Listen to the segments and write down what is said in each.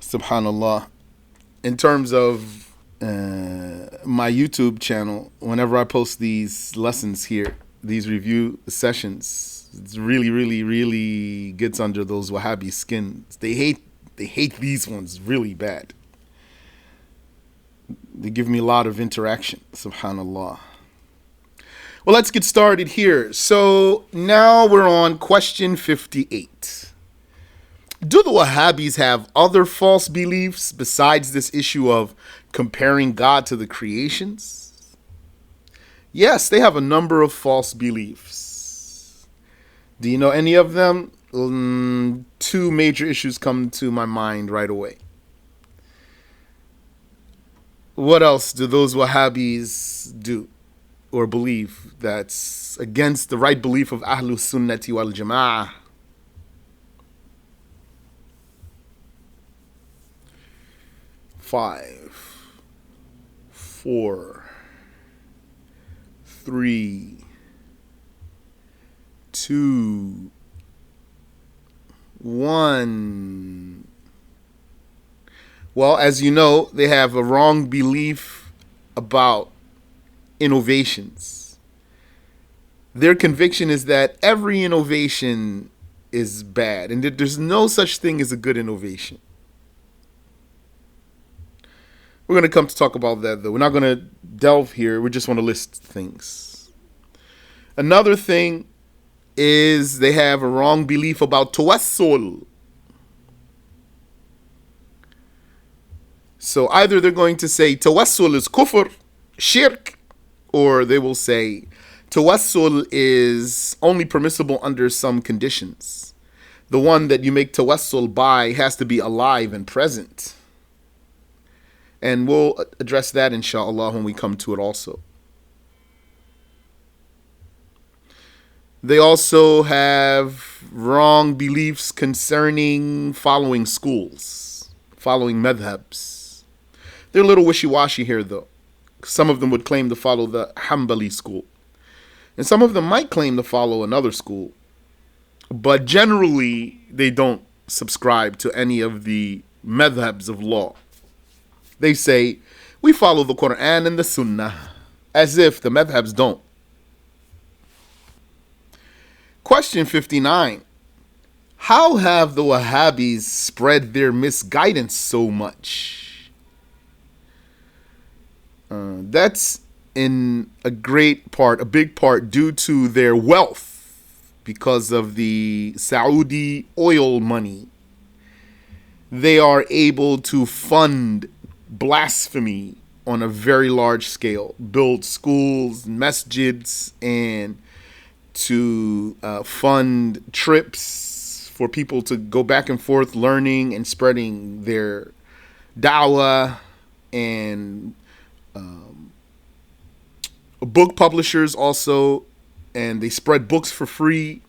Subhanallah. In terms of my YouTube channel, whenever I post these lessons here, these review sessions, it's really, really, really gets under those Wahhabi skins. They hate these ones really bad. They give me a lot of interaction. Subhanallah. Well, let's get started here. So now we're on question 58. Do the Wahhabis have other false beliefs besides this issue of comparing God to the creations? Yes, they have a number of false beliefs. Do you know any of them? Two major issues come to my mind right away. What else do those Wahhabis do or believe that's against the right belief of Ahlus Sunnati wal Jama'ah? Five, four, three, two, one. Well, as you know, they have a wrong belief about innovations. Their conviction is that every innovation is bad and that there's no such thing as a good innovation. We're going to come to talk about that, though. We're not going to delve here. We just want to list things. Another thing is they have a wrong belief about tawassul. So either they're going to say tawassul is kufr, shirk, or they will say tawassul is only permissible under some conditions. The one that you make tawassul by has to be alive and present. And we'll address that, inshallah, when we come to it also. They also have wrong beliefs concerning following schools, following madhabs. They're a little wishy-washy here, though. Some of them would claim to follow the Hanbali school. And some of them might claim to follow another school. But generally, they don't subscribe to any of the madhabs of law. They say, we follow the Qur'an and the Sunnah, as if the madhabs don't. Question 59. How have the Wahhabis spread their misguidance so much? That's in a big part due to their wealth because of the Saudi oil money. They are able to fund blasphemy on a very large scale, build schools, masjids, and to fund trips for people to go back and forth learning and spreading their da'wah, and book publishers also, and they spread books for free.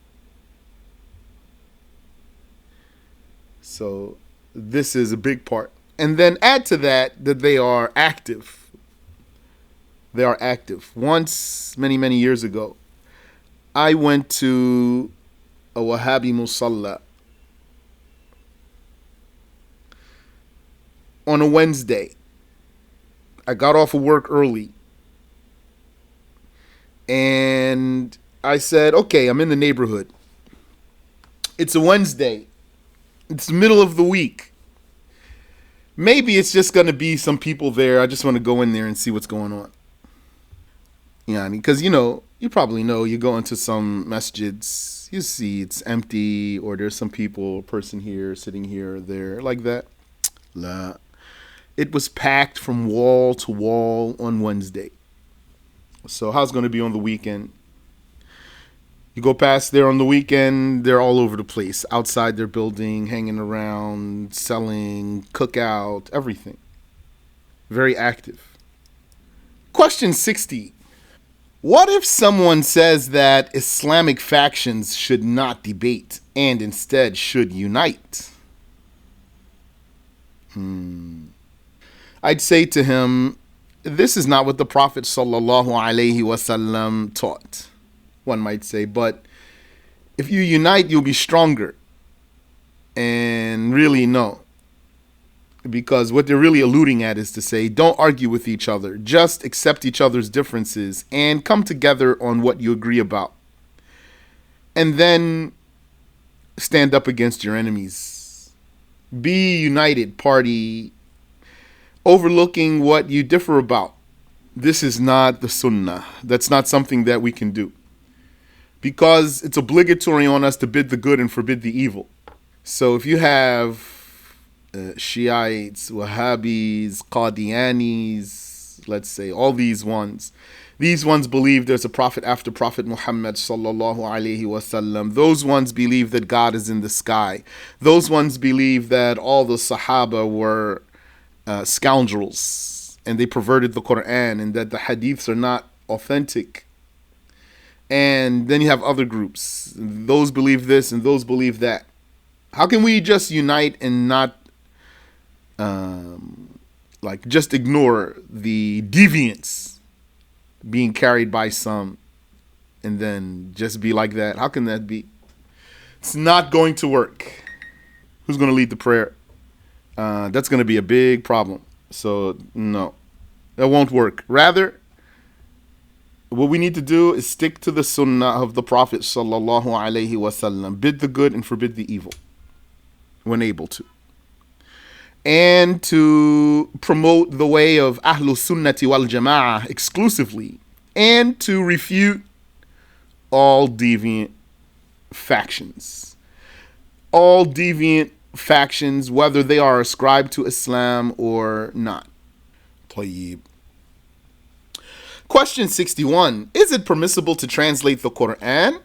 So this is a big part. And then add to that they are active. They are active. Once, many, many years ago, I went to a Wahhabi musalla on a Wednesday. I got off of work early. And I said, okay, I'm in the neighborhood. It's a Wednesday. It's the middle of the week. Maybe it's just going to be some people there. I just want to go in there and see what's going on. Yeah, because, you probably know, you go into some masjids, you see it's empty, or there's some people, a person here, sitting here or there, like that. La. It was packed from wall to wall on Wednesday. So how's it going to be on the weekend? You go past there on the weekend, they're all over the place. Outside their building, hanging around, selling, cookout, everything. Very active. Question 60. What if someone says that Islamic factions should not debate and instead should unite? I'd say to him, this is not what the Prophet ﷺ taught. One might say, but if you unite, you'll be stronger. And really, no. Because what they're really alluding at is to say, don't argue with each other. Just accept each other's differences and come together on what you agree about. And then stand up against your enemies. Be united, party, overlooking what you differ about. This is not the sunnah. That's not something that we can do. Because it's obligatory on us to bid the good and forbid the evil. So if you have Shiites, Wahhabis, Qadianis, let's say, all these ones believe there's a prophet after Prophet Muhammad sallallahu alaihi wasallam. Those ones believe that God is in the sky. Those ones believe that all the Sahaba were scoundrels and they perverted the Qur'an and that the Hadiths are not authentic. And then you have other groups. Those believe this and those believe that. How can we just unite and not just ignore the deviance being carried by some and then just be like that? How can that be? It's not going to work. Who's going to lead the prayer? That's going to be a big problem. So no, that won't work. Rather, what we need to do is stick to the sunnah of the Prophet sallallahu alaihi wasallam. Bid the good and forbid the evil when able to. And to promote the way of Ahlus Sunnati wal Jama'ah exclusively. And to refute all deviant factions. All deviant factions, whether they are ascribed to Islam or not. Tayyib. Question 61. Is it permissible to translate the Qur'an?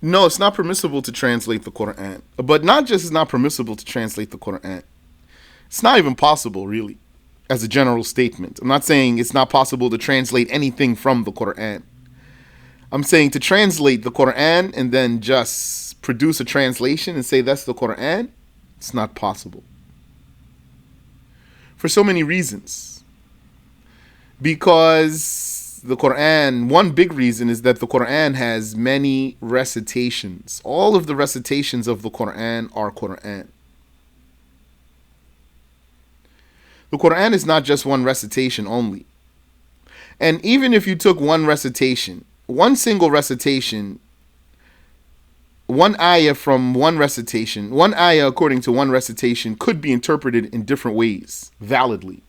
No, it's not permissible to translate the Qur'an. But not just it's not permissible to translate the Qur'an. It's not even possible, really, as a general statement. I'm not saying it's not possible to translate anything from the Qur'an. I'm saying to translate the Qur'an and then just produce a translation and say that's the Qur'an, it's not possible. For so many reasons. Because the Qur'an, one big reason is that the Qur'an has many recitations. All of the recitations of the Qur'an are Qur'an. The Qur'an is not just one recitation only. And even if you took one recitation, one single recitation, one ayah from one recitation, one ayah according to one recitation could be interpreted in different ways, validly.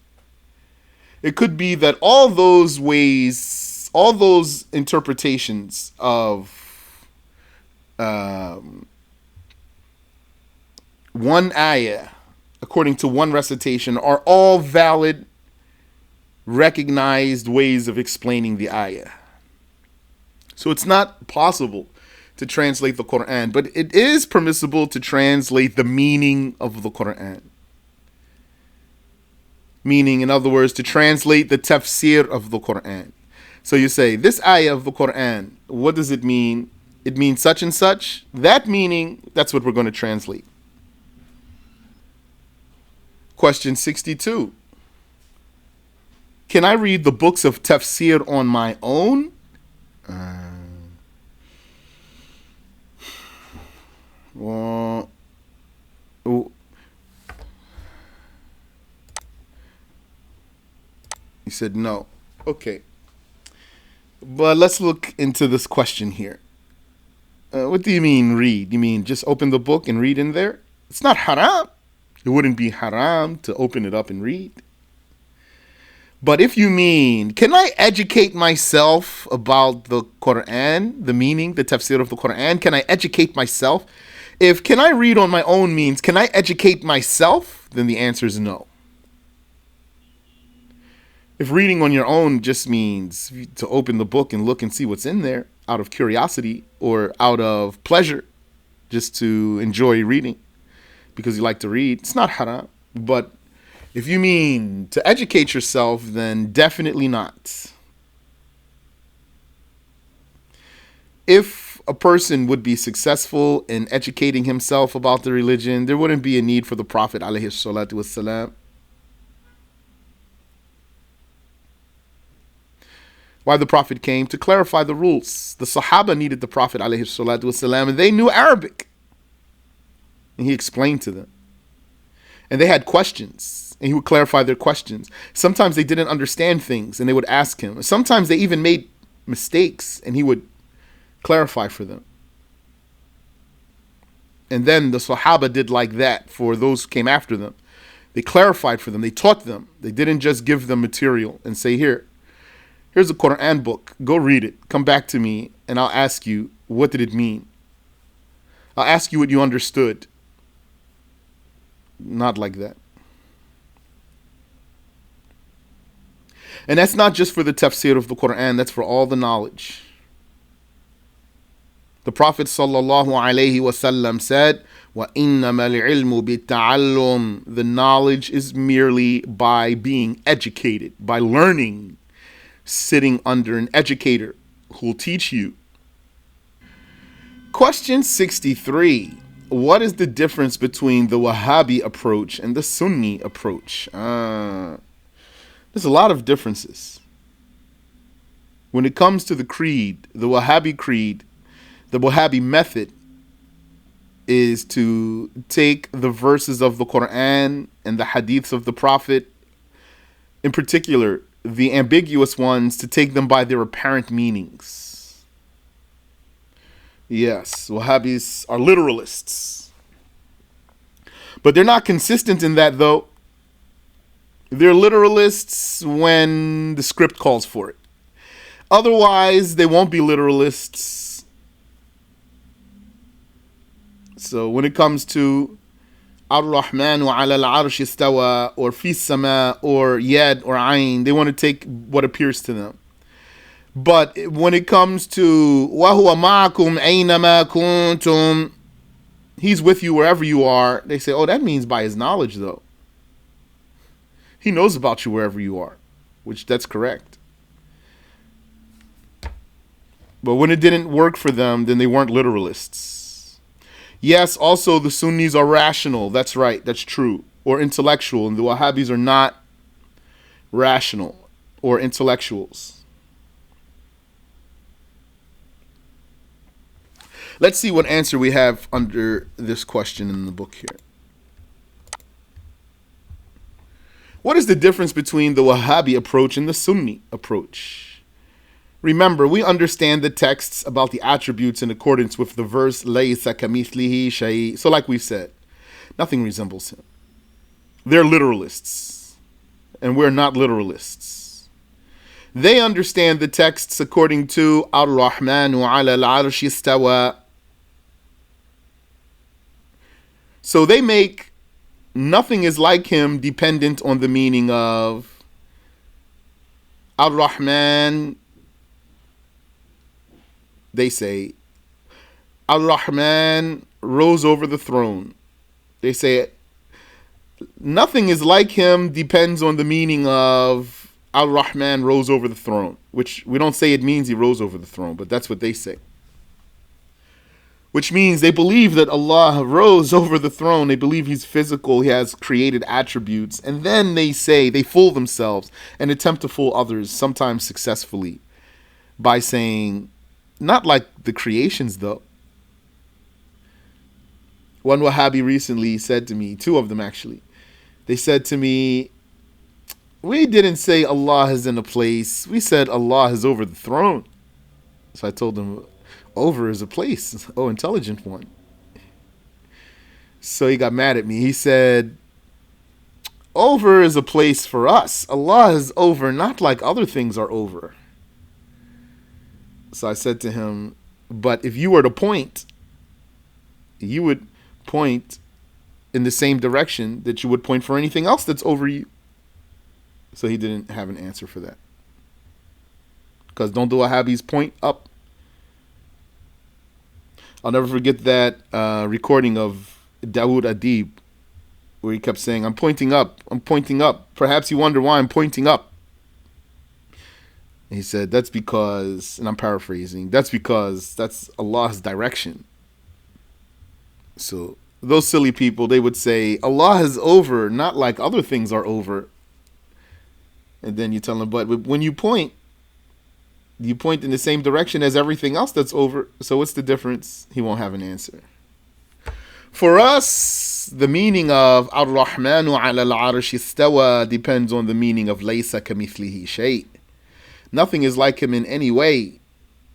It could be that all those ways, all those interpretations of one ayah, according to one recitation, are all valid, recognized ways of explaining the ayah. So it's not possible to translate the Qur'an, but it is permissible to translate the meaning of the Qur'an. Meaning, in other words, to translate the Tafsir of the Qur'an. So you say, this ayah of the Qur'an, what does it mean? It means such and such. That meaning, that's what we're going to translate. Question 62. Can I read the books of Tafsir on my own? He said no. Okay. But let's look into this question here. What do you mean read? You mean just open the book and read in there? It's not haram. It wouldn't be haram to open it up and read. But if you mean, can I educate myself about the Qur'an, the meaning, the tafsir of the Qur'an? Can I educate myself? If can I read on my own means, can I educate myself? Then the answer is no. If reading on your own just means to open the book and look and see what's in there out of curiosity or out of pleasure, just to enjoy reading because you like to read, it's not haram. But if you mean to educate yourself, then definitely not. If a person would be successful in educating himself about the religion, there wouldn't be a need for the Prophet alayhi salatu wassalam. Why the Prophet came? To clarify the rules. The Sahaba needed the Prophet alayhi salatu wasalam, and they knew Arabic. And he explained to them. And they had questions, and he would clarify their questions. Sometimes they didn't understand things, and they would ask him. Sometimes they even made mistakes, and he would clarify for them. And then the Sahaba did like that for those who came after them. They clarified for them. They taught them. They didn't just give them material and say, here's a Qur'an book. Go read it. Come back to me, and I'll ask you, what did it mean? I'll ask you what you understood. Not like that. And that's not just for the tafsir of the Qur'an. That's for all the knowledge. The Prophet sallallahu alaihi wasallam said, وَإِنَّمَا الْعِلْمُ بِالتَّعَلُّمِ. The knowledge is merely by being educated, by learning, sitting under an educator who will teach you. Question 63. What is the difference between the Wahhabi approach and the Sunni approach? There's a lot of differences. When it comes to the creed, the Wahhabi creed, the Wahhabi method is to take the verses of the Qur'an and the Hadiths of the Prophet, in particular, the ambiguous ones, to take them by their apparent meanings. Yes, Wahhabis are literalists. But they're not consistent in that, though. They're literalists when the script calls for it. Otherwise, they won't be literalists. So when it comes to Ar-Rahman wa ala al-arsh istawa, or fi sama, or yad, or ayn, they want to take what appears to them. But when it comes to wa huwa ma'akum ayna ma kuntum, he's with you wherever you are, they say, oh, that means by his knowledge, though. He knows about you wherever you are, which that's correct. But when it didn't work for them, then they weren't literalists. Yes, also the Sunnis are rational. That's right. That's true. Or intellectual. And the Wahhabis are not rational or intellectuals. Let's see what answer we have under this question in the book here. What is the difference between the Wahhabi approach and the Sunni approach? Remember, we understand the texts about the attributes in accordance with the verse, لَيْسَ كَمِثْلِهِ شَيْءٍ. So like we said, nothing resembles him. They're literalists, and we're not literalists. They understand the texts according to Ar-Rahman wa ala al-arsh istawa. So they make nothing is like him dependent on the meaning of Ar-Rahman. They say, Ar-Rahman rose over the throne. They say, nothing is like him depends on the meaning of Ar-Rahman rose over the throne, which we don't say it means he rose over the throne, but that's what they say. Which means they believe that Allah rose over the throne. They believe he's physical, he has created attributes, and then they say, they fool themselves and attempt to fool others, sometimes successfully, by saying, not like the creations, though. One Wahhabi recently said to me, two of them actually, they said to me, we didn't say Allah is in a place, we said Allah is over the throne. So I told them, over is a place. Oh, intelligent one. So he got mad at me. He said, over is a place for us. Allah is over, not like other things are over. So I said to him, but if you were to point, you would point in the same direction that you would point for anything else that's over you. So he didn't have an answer for that. Because don't the Wahhabis point up? I'll never forget that recording of Dawood Adib, where he kept saying, I'm pointing up, I'm pointing up. Perhaps you wonder why I'm pointing up. He said, that's because, and I'm paraphrasing, that's because that's Allah's direction. So those silly people, they would say, Allah is over, not like other things are over. And then you tell them, but when you point in the same direction as everything else that's over. So what's the difference? He won't have an answer. For us, the meaning of Ar-Rahmanu ala al-Arsh istawa depends on the meaning of Laysa kamithlihi shay'. Nothing is like him in any way.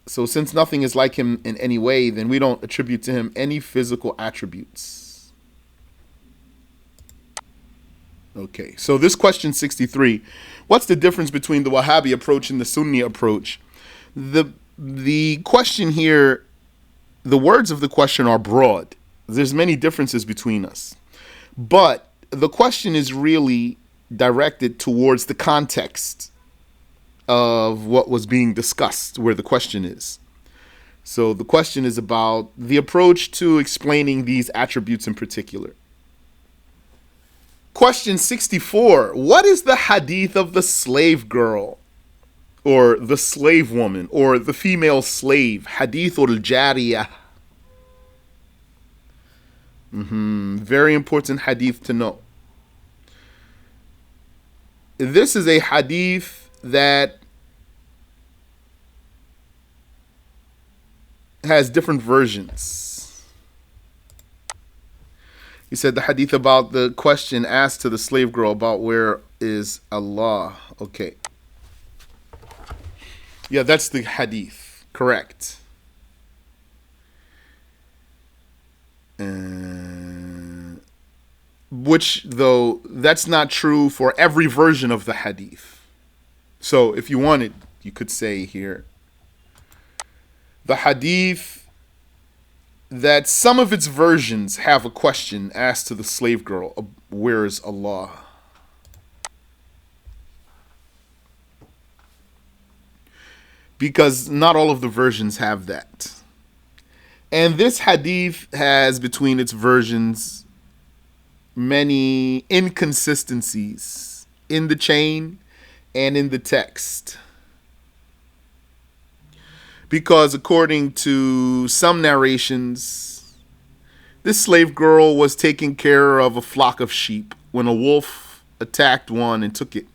So since nothing is like him in any way, then we don't attribute to him any physical attributes. Okay, so this question 63, what's the difference between the Wahhabi approach and the Sunni approach? The question here, the words of the question are broad. There's many differences between us. But the question is really directed towards the context of what was being discussed, where the question is. So the question is about the approach to explaining these attributes in particular. Question 64. What is the hadith of the slave girl, or the slave woman, or the female slave? Hadithul-Jariyah. Very important hadith to know. This is a hadith that has different versions. He said the hadith about the question asked to the slave girl about where is Allah. Okay. Yeah, that's the hadith. Correct. Which, though, that's not true for every version of the hadith. So if you wanted, you could say here, the hadith, that some of its versions have a question asked to the slave girl, where is Allah? Because not all of the versions have that. And this hadith has, between its versions, many inconsistencies in the chain and in the text. Because according to some narrations, this slave girl was taking care of a flock of sheep when a wolf attacked one and took it.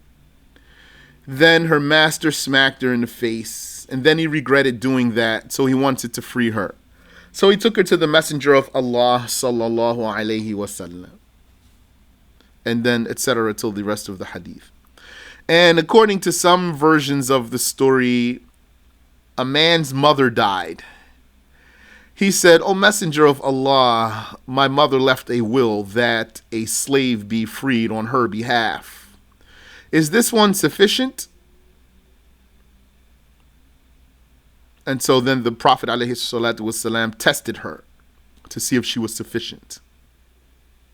Then her master smacked her in the face, and then he regretted doing that, so he wanted to free her. So he took her to the Messenger of Allah sallallahu alaihi wasallam, and then etc. till the rest of the hadith. And according to some versions of the story, a man's mother died. He said, "O Messenger of Allah, my mother left a will that a slave be freed on her behalf. Is this one sufficient?" And so then the Prophet ﷺ tested her to see if she was sufficient.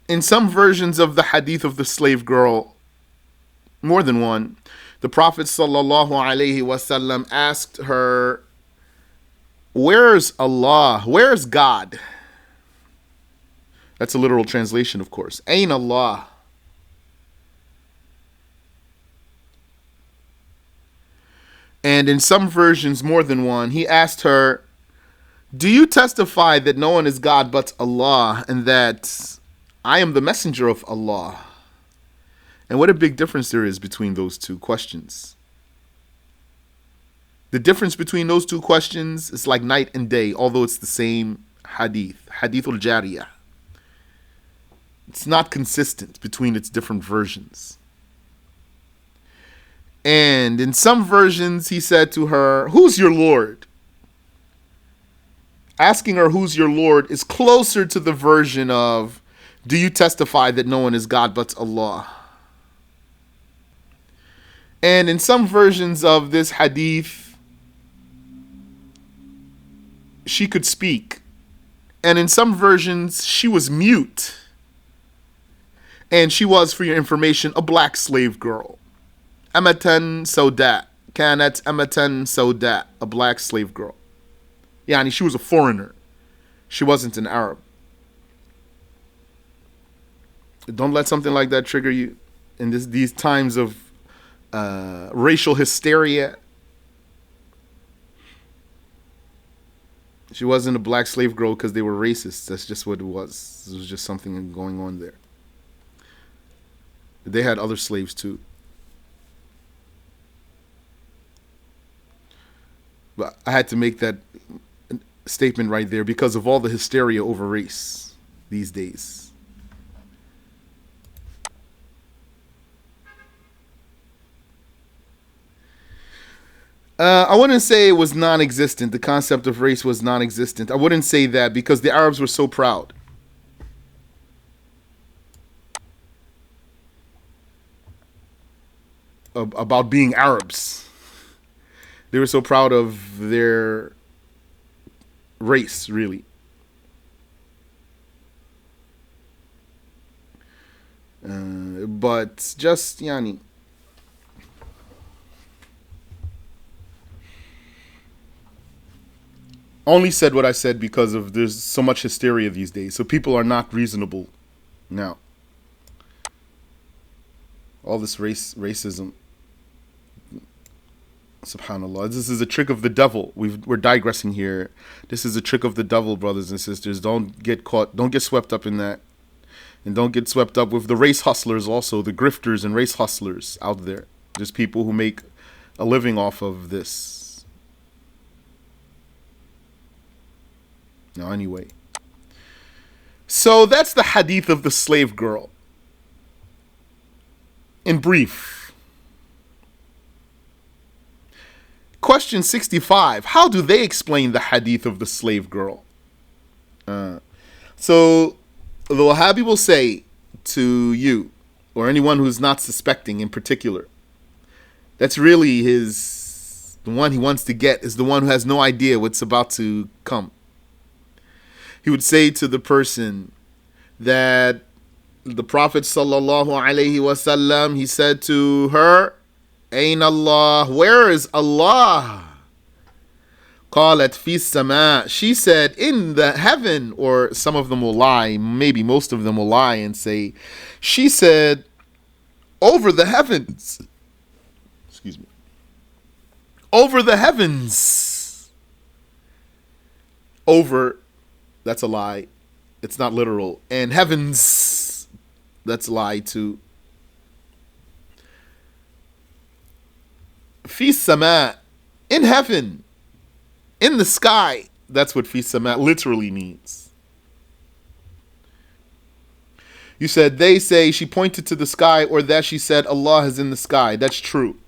In some versions of the hadith of the slave girl, more than one, the Prophet ﷺ asked her, "Where's Allah? Where's God?" That's a literal translation, of course. Ayna Allah. And in some versions, more than one, he asked her, "Do you testify that no one is God but Allah, and that I am the messenger of Allah?" And what a big difference there is between those two questions. The difference between those two questions is like night and day, although it's the same hadith, Hadithul-Jariyah. It's not consistent between its different versions. And in some versions, he said to her, "Who's your Lord?" Asking her who's your Lord is closer to the version of, "Do you testify that no one is God but Allah?" And in some versions of this hadith, she could speak. And in some versions, she was mute. And she was, for your information, a black slave girl. Amatan Sauda. Kanat Amatan Sauda. A black slave girl. Yani she was a foreigner. She wasn't an Arab. Don't let something like that trigger you in these times of racial hysteria. She wasn't a black slave girl because they were racist. That's just what it was. It was just something going on there. They had other slaves too. But I had to make that statement right there because of all the hysteria over race. these days. I wouldn't say it was non-existent. The concept of race was non-existent. I wouldn't say that because the Arabs were so proud. About being Arabs. They were so proud of their race, really. But just, yani, only said what I said because of there's so much hysteria these days. So people are not reasonable now. All this racism. Subhanallah. This is a trick of the devil. We're digressing here. This is a trick of the devil, brothers and sisters. Don't get caught. Don't get swept up in that. And don't get swept up with the race hustlers also. The grifters and race hustlers out there. There's people who make a living off of this. Now, anyway. So that's the hadith of the slave girl. In brief. Question 65. How do they explain the hadith of the slave girl? So the Wahhabi will say to you, or anyone who's not suspecting in particular, that's really the one he wants to get is the one who has no idea what's about to come. He would say to the person that the Prophet sallallahu alaihi wasallam, he said to her, ayna Allah, where is Allah? Qalat fi sama. She said, in the heaven. Or some of them will lie, maybe most of them will lie and say, she said, over the heavens. Excuse me. Over the heavens. Over, that's a lie. It's not literal. And heavens, that's a lie too. Fi sama, in heaven, in the sky. That's what fi sama literally means. You said they say she pointed to the sky, or that she said Allah is in the sky. That's true.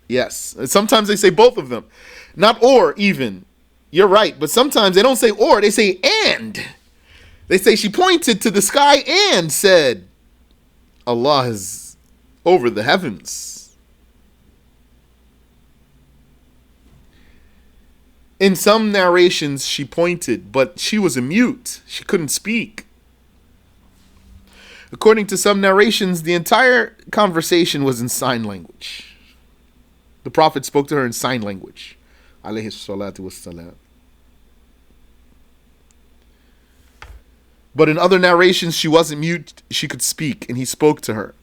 Yes. Sometimes they say both of them. Not or even. You're right. But sometimes they don't say or, they say and. They say she pointed to the sky and said Allah is over the heavens. In some narrations, she pointed, but she was a mute. She couldn't speak. According to some narrations, the entire conversation was in sign language. The Prophet spoke to her in sign language. Alayhi salatu wassalam. But in other narrations, she wasn't mute. She could speak, and he spoke to her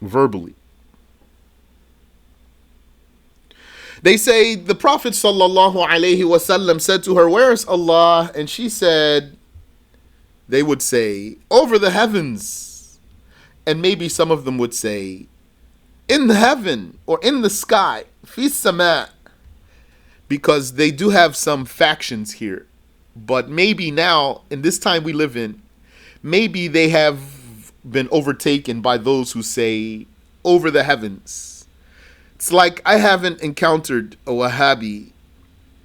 verbally. They say the Prophet sallallahu alaihi wasallam said to her, where is Allah? And she said, they would say, over the heavens. And maybe some of them would say, in the heaven or in the sky, fi sama. Because they do have some factions here. But maybe now, in this time we live in, maybe they have been overtaken by those who say, over the heavens. It's like I haven't encountered a Wahhabi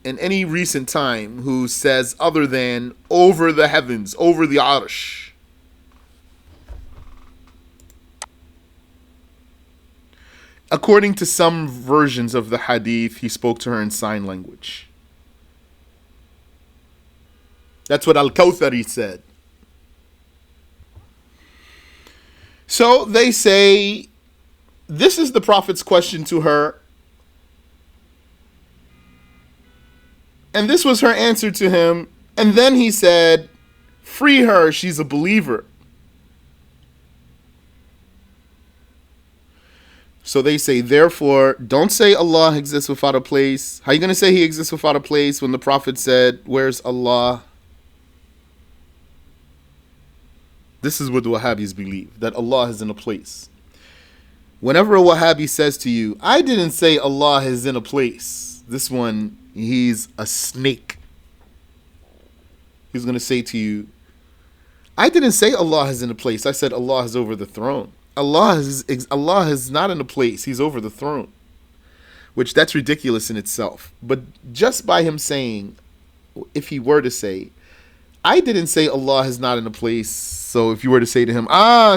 in any recent time who says other than over the heavens, over the arsh. According to some versions of the hadith, he spoke to her in sign language. That's what Al-Kawthari said. So they say, this is the Prophet's question to her. And this was her answer to him. And then he said, free her, she's a believer. So they say, therefore, don't say Allah exists without a place. How are you going to say he exists without a place when the Prophet said, where's Allah? This is what the Wahhabis believe, that Allah is in a place. Whenever a Wahhabi says to you, I didn't say Allah is in a place, this one, he's a snake. He's going to say to you, I didn't say Allah is in a place. I said Allah is over the throne. Allah is not in a place. He's over the throne. Which that's ridiculous in itself. But just by him saying, if he were to say, I didn't say Allah is not in a place. So if you were to say to him,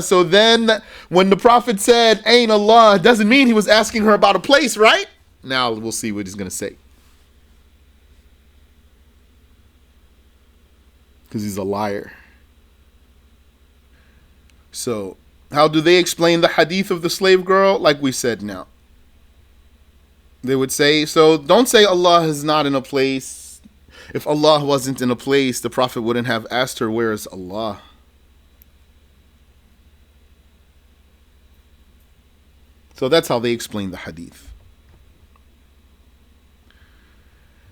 so then when the Prophet said, Ain Allah, doesn't mean he was asking her about a place, right? Now we'll see what he's going to say. Because he's a liar. So, how do they explain the hadith of the slave girl? Like we said now. They would say, so don't say Allah is not in a place. If Allah wasn't in a place, the Prophet wouldn't have asked her, where is Allah? So that's how they explain the hadith.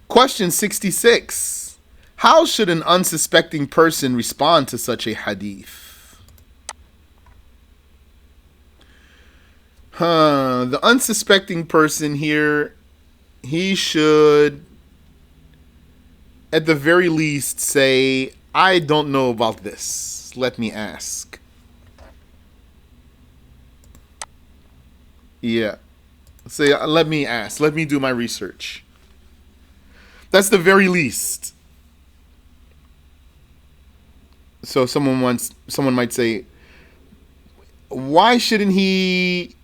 Question 66. How should an unsuspecting person respond to such a hadith? The unsuspecting person here, he should, at the very least, say, I don't know about this. Let me ask. Yeah. Say, let me ask. Let me do my research. That's the very least. So someone might say, why shouldn't he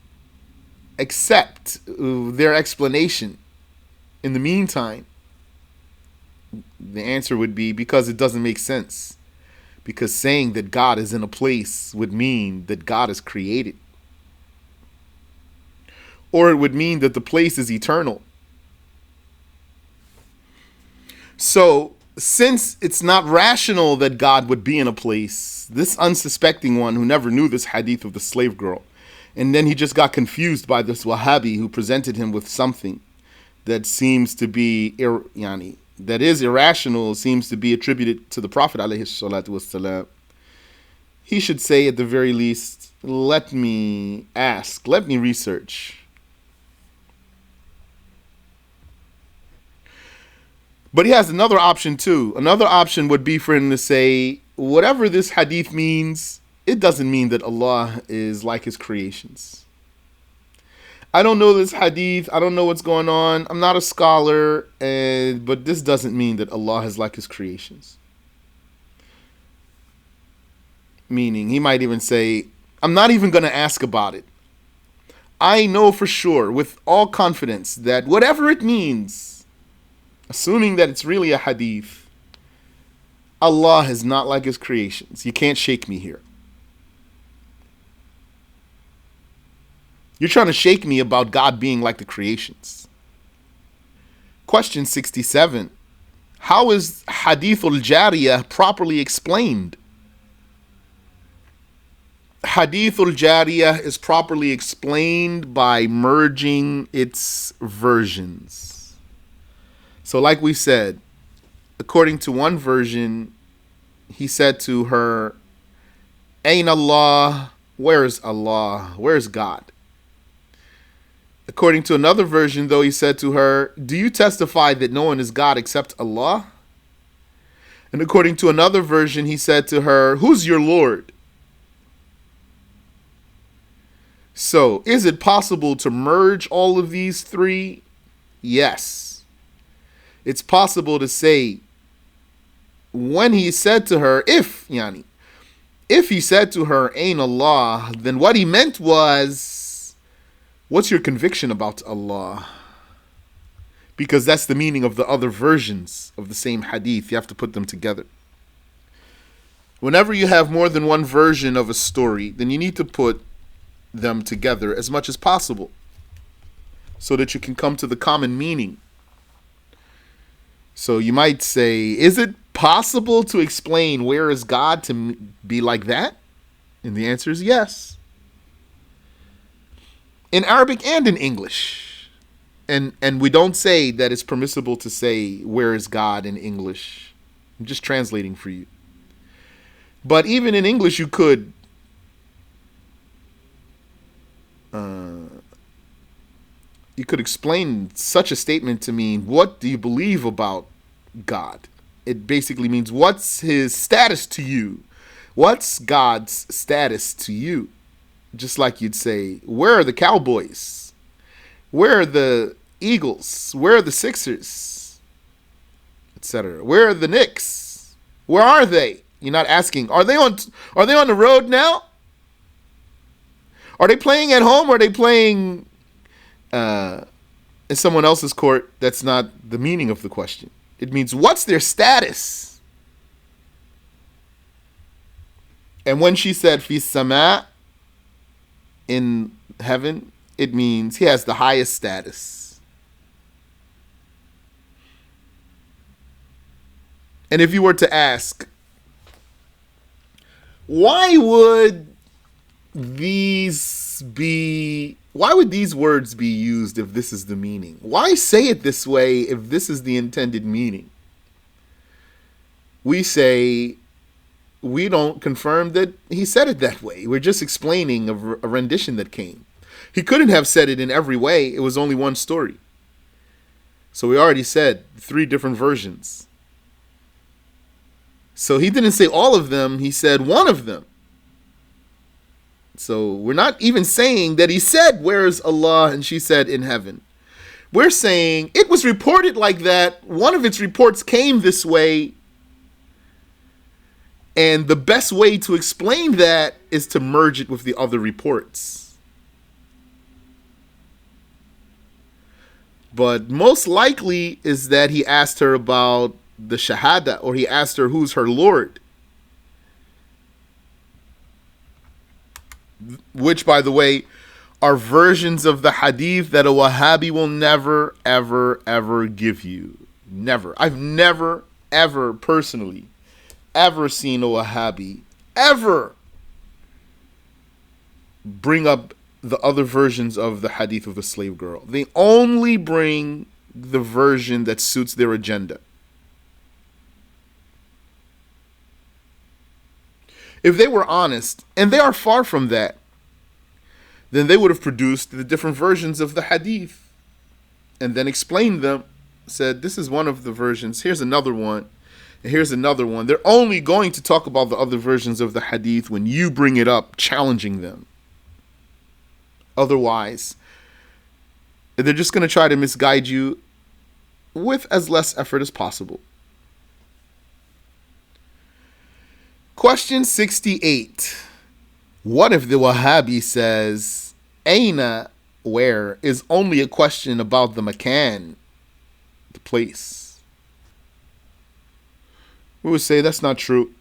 accept their explanation in the meantime? The answer would be because it doesn't make sense. Because saying that God is in a place would mean that God is created. Or it would mean that the place is eternal. So, since it's not rational that God would be in a place, this unsuspecting one who never knew this hadith of the slave girl, and then he just got confused by this Wahhabi who presented him with something that seems to be that is irrational, seems to be attributed to the Prophet ﷺ. He should say at the very least, let me ask, let me research. But he has another option too. Another option would be for him to say, whatever this hadith means, it doesn't mean that Allah is like his creations. I don't know this hadith. I don't know what's going on. I'm not a scholar, but this doesn't mean that Allah is like his creations. Meaning, he might even say, I'm not even going to ask about it. I know for sure, with all confidence, that whatever it means, assuming that it's really a hadith, Allah is not like his creations. You can't shake me here. You're trying to shake me about God being like the creations. Question 67. How is Hadithul-Jariyah properly explained? Hadithul-Jariyah is properly explained by merging its versions. So like we said, according to one version, he said to her, Ayna Allah, where is Allah? Where is God? According to another version, though, he said to her, do you testify that no one is God except Allah? And according to another version, he said to her, who's your Lord? So, is it possible to merge all of these three? Yes. It's possible to say, when he said to her, if he said to her, Ain Allah, then what he meant was, what's your conviction about Allah? Because that's the meaning of the other versions of the same hadith. You have to put them together. Whenever you have more than one version of a story, then you need to put them together as much as possible so that you can come to the common meaning. So you might say, is it possible to explain where is God to be like that? And the answer is yes. In Arabic and in English. And we don't say that it's permissible to say where is God in English. I'm just translating for you. But even in English you could explain such a statement to mean, what do you believe about God? It basically means, what's his status to you? What's God's status to you? Just like you'd say, where are the Cowboys? Where are the Eagles? Where are the Sixers? Etc. Where are the Knicks? Where are they? You're not asking, are they on the road now? Are they playing at home or are they playing in someone else's court? That's not the meaning of the question. It means, what's their status? And when she said fi sama, in heaven, it means he has the highest status. And if you were to ask, why would these words be used if this is the meaning? Why say it this way if this is the intended meaning? We say we don't confirm that he said it that way. We're just explaining a rendition that came. He couldn't have said it in every way. It was only one story. So we already said 3 different versions. So he didn't say all of them. He said one of them. So we're not even saying that he said, where's Allah? And she said, in heaven. We're saying it was reported like that. One of its reports came this way. And the best way to explain that is to merge it with the other reports. But most likely is that he asked her about the Shahada, or he asked her who's her Lord. Which, by the way, are versions of the Hadith that a Wahhabi will never, ever, ever give you. Never. I've never, ever personally ever seen a Wahhabi ever bring up the other versions of the Hadith of the slave girl. They only bring the version that suits their agenda. If they were honest, and they are far from that, then they would have produced the different versions of the Hadith and then explained them, said, this is one of the versions, here's another one, and here's another one. They're only going to talk about the other versions of the Hadith when you bring it up, challenging them. Otherwise, they're just going to try to misguide you with as less effort as possible. Question 68. What if the Wahhabi says, ayna, where, is only a question about the makan, the place? We would say that's not true.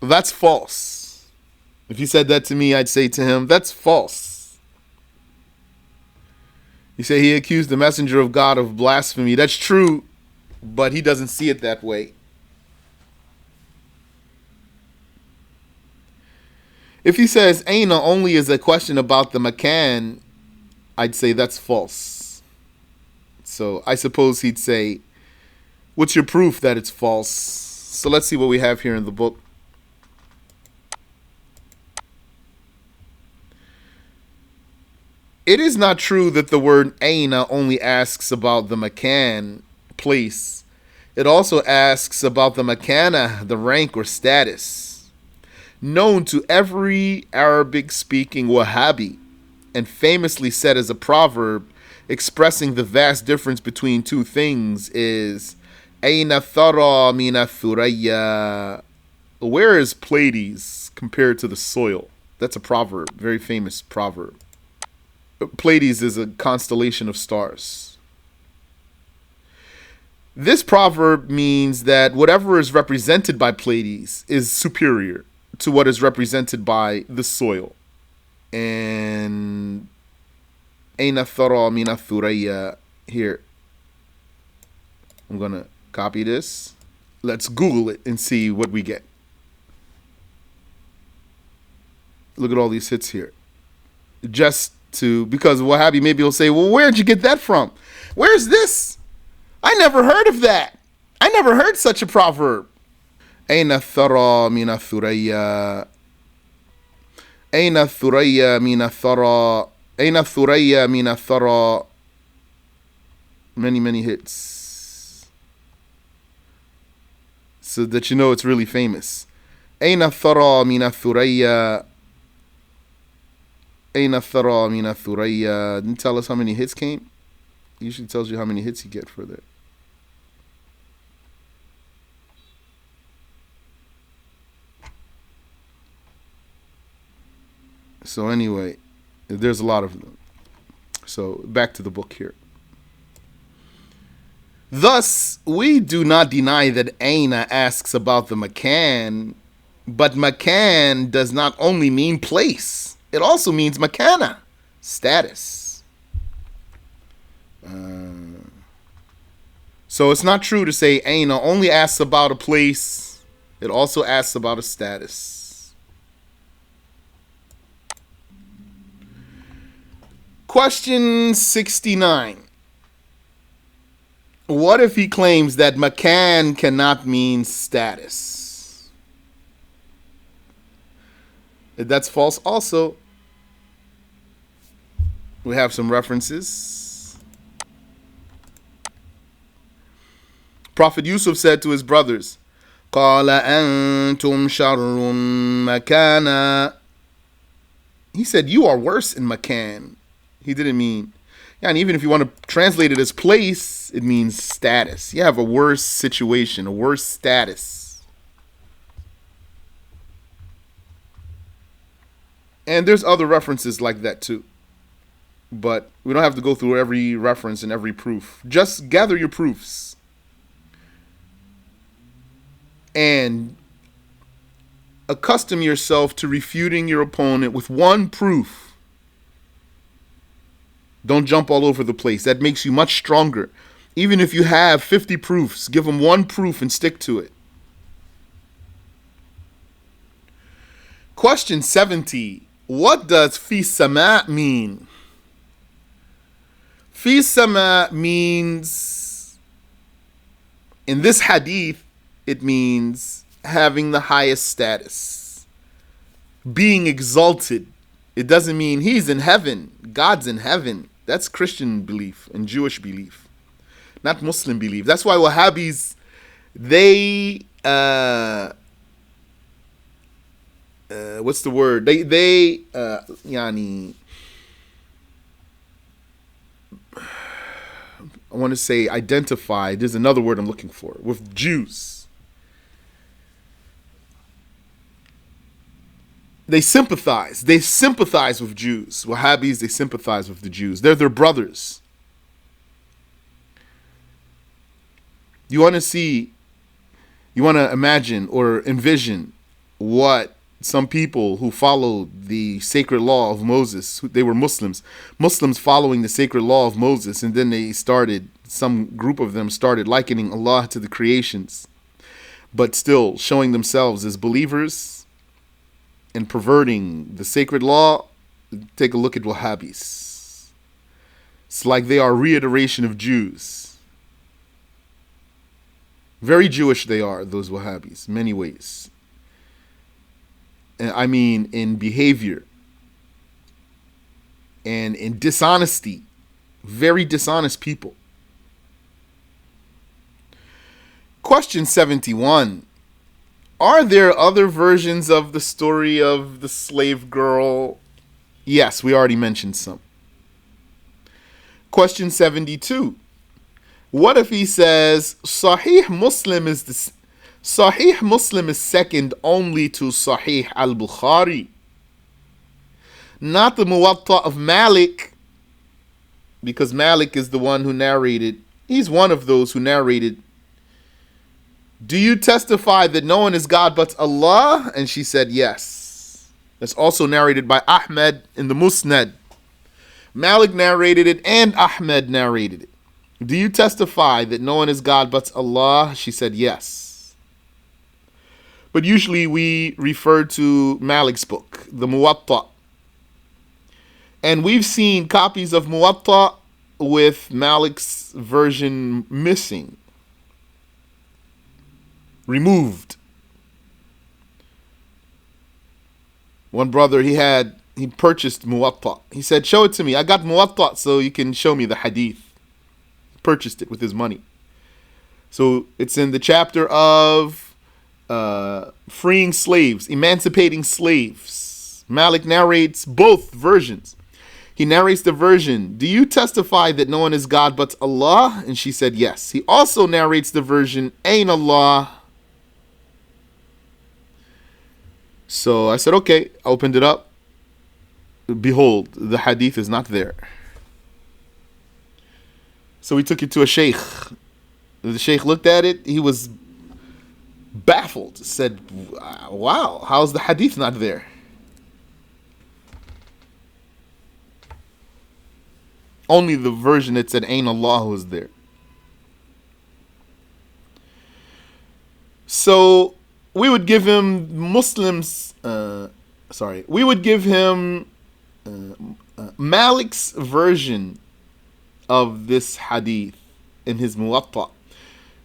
That's false. If he said that to me, I'd say to him, that's false. You say he accused the messenger of God of blasphemy. That's true, but he doesn't see it that way. If he says ayna only is a question about the makan, I'd say that's false. So I suppose he'd say, what's your proof that it's false? So let's see what we have here in the book. It is not true that the word ayna only asks about the makan, place. It also asks about the makana, the rank or status, known to every Arabic-speaking Wahhabi, and famously said as a proverb expressing the vast difference between two things is ayna thara mina thuraya. Where is Pleiades compared to the soil? That's a proverb, very famous proverb. Pleiades is a constellation of stars. This proverb means that whatever is represented by Pleiades is superior to what is represented by the soil. And ayna thara mina thuraya here. I'm going to copy this. Let's Google it and see what we get. Look at all these hits here. Because Wahhabi maybe will say, well, where'd you get that from? Where's this? I never heard of that. I never heard such a proverb. Ayna thara mina thuraya. Ayna thuraya mina thara. Ayna thuraya mina thara. Many hits. So that you know it's really famous. Ayna thara min thuraya. Ayna thara min thuraya. Didn't tell us how many hits came. Usually tells you how many hits you get for that. So anyway, there's a lot of them. So back to the book here. Thus, we do not deny that ayna asks about the makan, but makan does not only mean place. It also means makana, status. So it's not true to say ayna only asks about a place. It also asks about a status. Question 69. What if he claims that makan cannot mean status? That's false also. We have some references. Prophet Yusuf said to his brothers, قَالَ أَنْتُمْ شَرٌّ مَكَانًا. He said, you are worse in makan. He didn't mean, and even if you want to translate it as place, it means status. You have a worse situation, a worse status. And there's other references like that too. But we don't have to go through every reference and every proof. Just gather your proofs. And accustom yourself to refuting your opponent with one proof. Don't jump all over the place. That makes you much stronger. Even if you have 50 proofs, give them one proof and stick to it. Question 70. What does fi sama mean? Fi sama means, in this hadith, it means having the highest status, being exalted. It doesn't mean he's in heaven, God's in heaven. That's Christian belief and Jewish belief, not Muslim belief. That's why Wahhabis, they what's the word? They yani, I want to say identify. There's another word I'm looking for, with Jews. They sympathize. They sympathize with Jews. Wahhabis, they sympathize with the Jews. They're their brothers. You want to imagine or envision what some people who followed the sacred law of Moses, they were Muslims following the sacred law of Moses, and then some group of them started likening Allah to the creations, but still showing themselves as believers and perverting the sacred law. Take a look at Wahhabis. It's like they are a reiteration of Jews. Very Jewish they are, those Wahhabis, many ways. I mean, in behavior and in dishonesty. Very dishonest people. Question 71. Are there other versions of the story of the slave girl? Yes, we already mentioned some. Question 72. What if he says Sahih Muslim is second only to Sahih al-Bukhari, not the Muwatta of Malik, because Malik is the one who narrated. He's one of those who narrated, do you testify that no one is God but Allah? And she said yes. That's also narrated by Ahmed in the Musnad. Malik narrated it and Ahmed narrated it. Do you testify that no one is God but Allah? She said yes. But usually we refer to Malik's book, the Muwatta. And we've seen copies of Muwatta with Malik's version missing, removed. One brother, he purchased Muwatta. He said, show it to me. I got Muwatta so you can show me the hadith. He purchased it with his money. So it's in the chapter of freeing slaves, emancipating slaves. Malik narrates both versions. He narrates the version, do you testify that no one is God but Allah? And she said yes. He also narrates the version, ayna Allah. So I said, okay. I opened it up. Behold, the hadith is not there. So we took it to a sheikh. The sheikh looked at it. He was baffled. Said, wow, how's the hadith not there? Only the version that said Ain Allah was there. So we would give him we would give him Malik's version of this hadith in his Muwatta.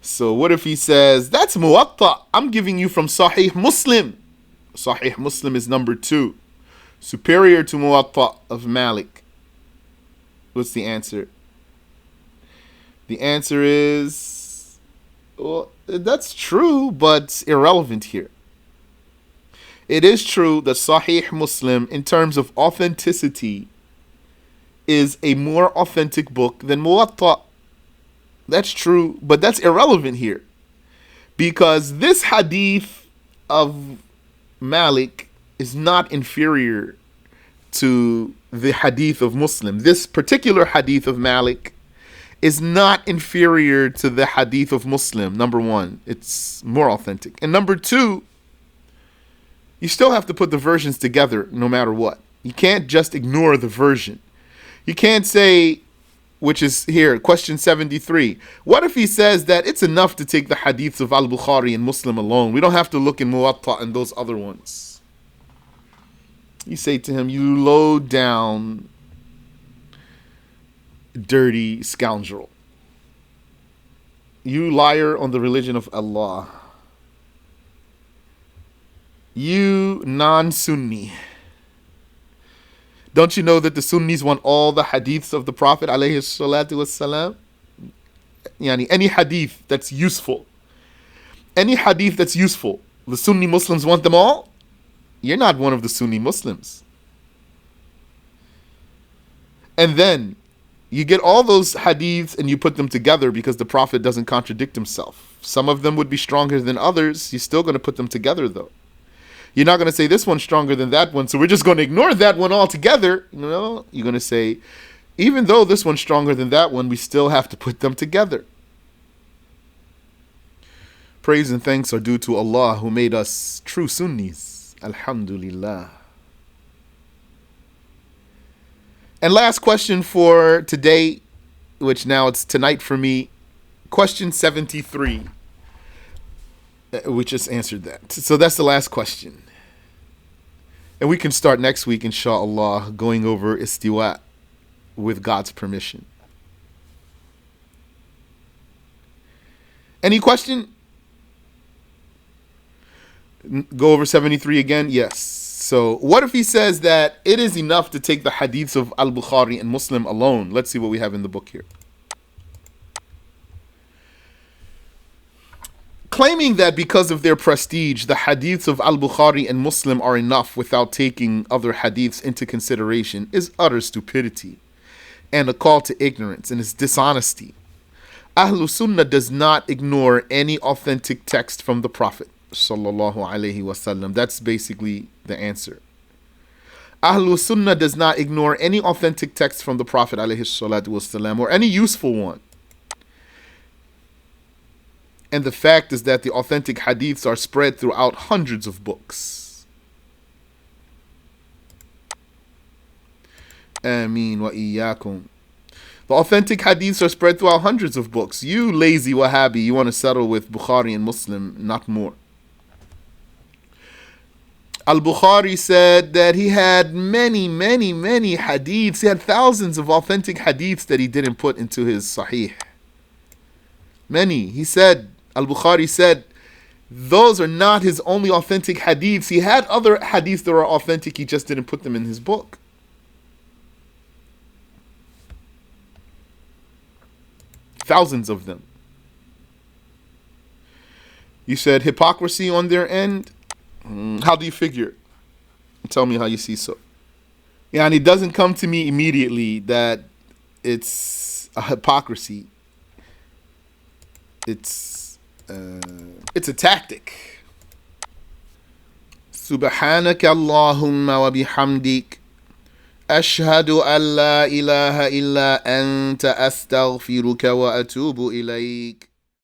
So what if he says, that's Muwatta, I'm giving you from Sahih Muslim. Sahih Muslim is number 2, superior to Muwatta of Malik. What's the answer? The answer is, well, that's true, but irrelevant here. It is true that Sahih Muslim, in terms of authenticity, is a more authentic book than Muwatta. That's true, but that's irrelevant here. Because this hadith of Malik is not inferior to the hadith of Muslim. This particular hadith of Malik is not inferior to the hadith of Muslim. Number one, it's more authentic. And number two, you still have to put the versions together no matter what. You can't just ignore the version. You can't say, which is here, question 73. What if he says that it's enough to take the hadiths of Al-Bukhari and Muslim alone? We don't have to look in Muwatta and those other ones. You say to him, you low down, dirty scoundrel. You liar on the religion of Allah. You non-Sunni. Don't you know that the Sunnis want all the hadiths of the Prophet alayhi salatu wassalam? Yani any hadith that's useful. Any hadith that's useful. The Sunni Muslims want them all? You're not one of the Sunni Muslims. And then you get all those hadiths and you put them together because the Prophet doesn't contradict himself. Some of them would be stronger than others. You're still going to put them together though. You're not going to say this one's stronger than that one, so we're just going to ignore that one altogether. No, you're going to say, even though this one's stronger than that one, we still have to put them together. Praise and thanks are due to Allah who made us true Sunnis. Alhamdulillah. And last question for today, which now it's tonight for me. Question 73. We just answered that. So that's the last question. And we can start next week, inshallah, going over istiwa with God's permission. Any question? Go over 73 again? Yes. So what if he says that it is enough to take the hadiths of Al-Bukhari and Muslim alone? Let's see what we have in the book here. Claiming that because of their prestige, the hadiths of Al-Bukhari and Muslim are enough without taking other hadiths into consideration is utter stupidity and a call to ignorance, and it's dishonesty. Ahlul Sunnah does not ignore any authentic text from the Prophet sallallahu alaihi wasallam. That's basically the answer. Ahlul Sunnah does not ignore any authentic text from the Prophet alaihi salatu wasallam or any useful one. And the fact is that the authentic hadiths are spread throughout hundreds of books. Ameen wa iyyakum. The authentic hadiths are spread throughout hundreds of books. You lazy Wahhabi, you want to settle with Bukhari and Muslim, not more. Al-Bukhari said that he had many hadiths. He had thousands of authentic hadiths that he didn't put into his Sahih. Many. He said, Al-Bukhari said, those are not his only authentic hadiths. He had other hadiths that were authentic, he just didn't put them in his book. Thousands of them. You said hypocrisy on their end. How do you figure it? Tell me how you see so. Yeah, and it doesn't come to me immediately that it's a hypocrisy. It's a tactic. Subhanaka Allahumma wa bihamdik. Ashhadu an la ilaha illa anta astaghfiruka wa atubu ilayk.